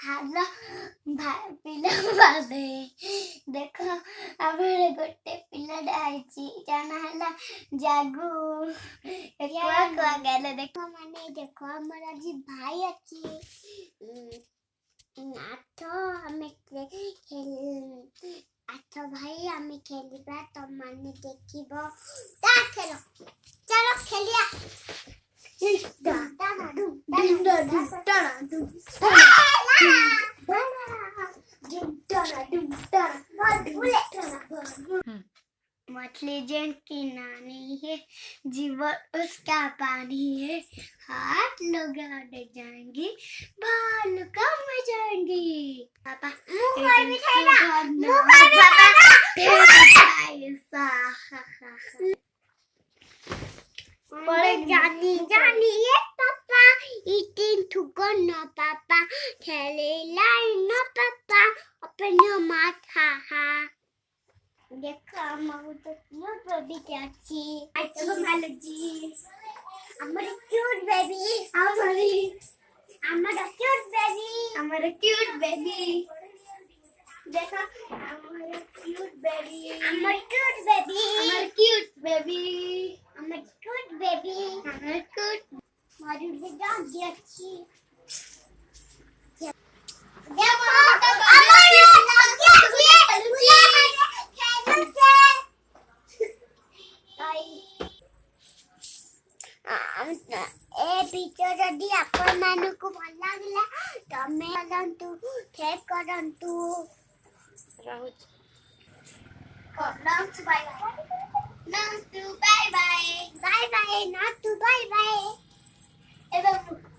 hello ପିଲାମାନେ ଦେଖ ଆମର ଗୋଟେ ପିଲାଟା ହେଇଛି ତା ନାଁ ହେଲା ଜାଗୁ କୁଆ କୁଆ ଗାଲେ ଦେଖ ମାନେ ଦେଖ ଆମର ଆଜି ଭାଇ ଅଛି ଆଠ ଆମେ ଆଠ ଭାଇ ଆମେ ଖେଳିବା ତମମାନେ ଦେଖିବ ତା ଖେଳ ଚାଲ ଖେଳିଆ मछली जेंट की नानी है जीवन उसका पानी है हाथ लगा दे जाएंगी बाल कम जाएंगी पापा जानी जानी ये पापा eating to go no papa खेले लाई no papa open your mouth ha ha देखो मामू तो क्यूट बेबी क्या ची अच्छा भालो जी हमारे क्यूट बेबी हमारा क्यूट बेबी देखो हमारा क्यूट बेबी मारू बेटा अच्छी ए वीडियो जदि आपण मानकु भल लागला तमे करंतु शेयर करंतु रहूच करंतु bye bye bye bye bye bye not to bye bye ए बाबू